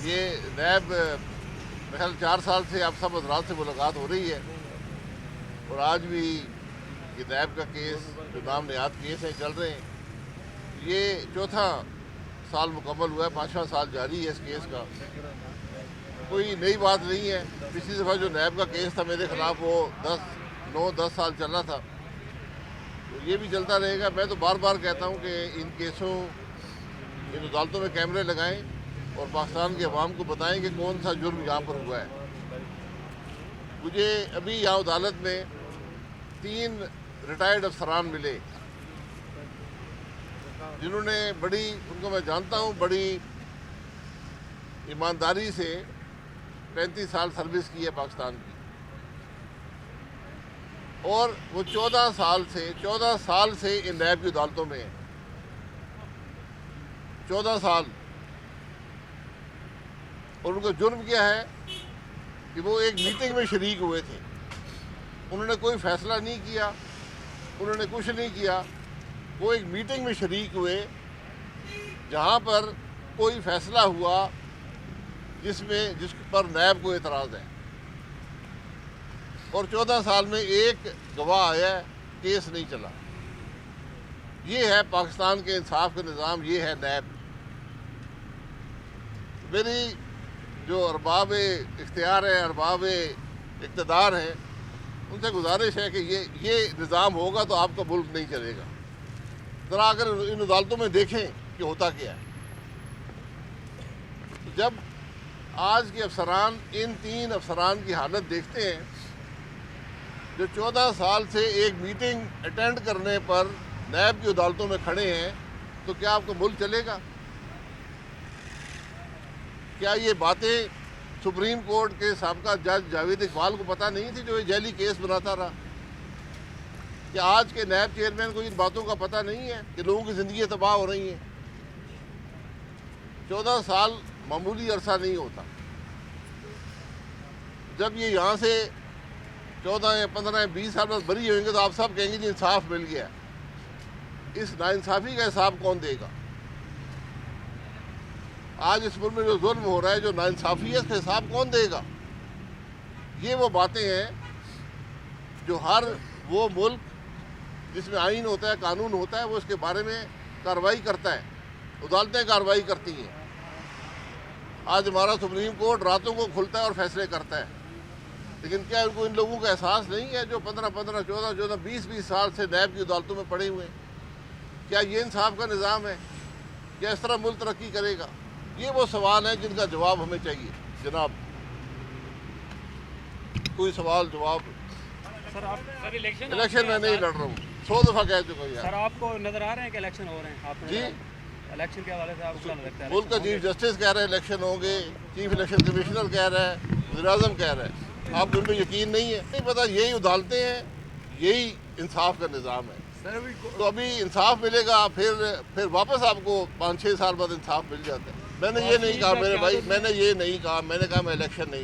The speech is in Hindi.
ये नैब महल 4 साल से आप सब हजरात से मुलाकात हो रही है और आज भी ये नैब का केस जो नाम नयाद केस है चल रहे हैं। ये चौथा साल मुकम्मल हुआ है, 5वां साल जारी है इस केस का। कोई नई बात नहीं है। पिछली दफ़ा जो नैब का केस था मेरे ख़िलाफ़ वो 9-10 साल चला था, तो ये भी चलता रहेगा। मैं तो बार बार कहता हूँ कि इन केसों, इन अदालतों में कैमरे लगाएं और पाकिस्तान के अवाम को बताएं कि कौन सा जुर्म यहाँ पर हुआ है। मुझे अभी यहाँ अदालत में 3 रिटायर्ड अफसरान मिले जिन्होंने उनको मैं जानता हूँ, बड़ी ईमानदारी से 35 साल सर्विस की है पाकिस्तान की, और वो 14 साल से इन नैब की अदालतों में है। 14 साल। और उनका जुर्म क्या है कि वो एक मीटिंग में शरीक हुए थे। उन्होंने कोई फैसला नहीं किया, उन्होंने कुछ नहीं किया। वो एक मीटिंग में शरीक हुए जहाँ पर कोई फैसला हुआ जिस पर नैब को एतराज़ है, और 14 साल में एक गवाह आया, केस नहीं चला। ये है पाकिस्तान के इंसाफ का निज़ाम, ये है नैब। मेरी जो अरबाब इख्तियार है, अरबाब इक़्तिदार हैं, उनसे गुजारिश है कि ये निज़ाम होगा तो आपका मुल्क नहीं चलेगा। ज़रा अगर इन अदालतों में देखें कि होता क्या है। तो जब आज के अफसरान इन 3 अफसरान की हालत देखते हैं जो 14 साल से एक मीटिंग अटेंड करने पर नैब की अदालतों में खड़े हैं, तो क्या आपका मुल्क चलेगा? क्या ये बातें सुप्रीम कोर्ट के साबका जज जावेद इकबाल को पता नहीं थी जो ये जैली केस बनाता रहा? क्या आज के नैब चेयरमैन को इन बातों का पता नहीं है कि लोगों की ज़िंदगी तबाह हो रही हैं? 14 साल मामूली अरसा नहीं होता। जब ये यहाँ से 14 या 15 या 20 साल बाद बरी होंगे तो आप सब कहेंगे जी इंसाफ मिल गया। इस नाइंसाफ़ी का हिसाब कौन देगा? आज इस मुल्क में जो जुल्म हो रहा है, जो नाइंसाफ़ी है, इसका हिसाब कौन देगा? ये वो बातें हैं जो हर वो मुल्क जिसमें आईन होता है, कानून होता है, वो इसके बारे में कार्रवाई करता है, अदालतें कार्रवाई करती हैं। आज हमारा सुप्रीम कोर्ट रातों को खुलता है और फैसले करता है, लेकिन क्या उनको इन लोगों का एहसास नहीं है जो 15-15, 14-14, 20-20 साल से नैब की अदालतों में पड़े हुए हैं? क्या ये इंसाफ का निज़ाम है? क्या इस तरह मुल्क तरक्की करेगा? ये वो सवाल हैं जिनका जवाब हमें चाहिए जनाब। कोई सवाल जवाब। सर आप इलेक्शन में नहीं लड़ रहा हूँ, 100 दफ़ा कह चुका हूँ। सर आपको नजर आ रहे हैं कि इलेक्शन हो रहे हैं? आप जी, इलेक्शन के हवाले से आपको क्या लगता है? मुल्क का चीफ जस्टिस कह रहे हैं इलेक्शन होंगे, चीफ इलेक्शन कमिश्नर कह रहा है, वज़ीर-ए-आज़म कह रहा है। आपको उन पर यकीन नहीं है? नहीं पता, यही अदालतें हैं, यही इंसाफ का निज़ाम है। तो अभी इंसाफ मिलेगा, फिर वापस आपको 5-6 साल बाद इंसाफ मिल जाता है। मैंने ये नहीं कहा मेरे भाई, मैंने ये नहीं कहा, मैंने कहा मैं इलेक्शन नहीं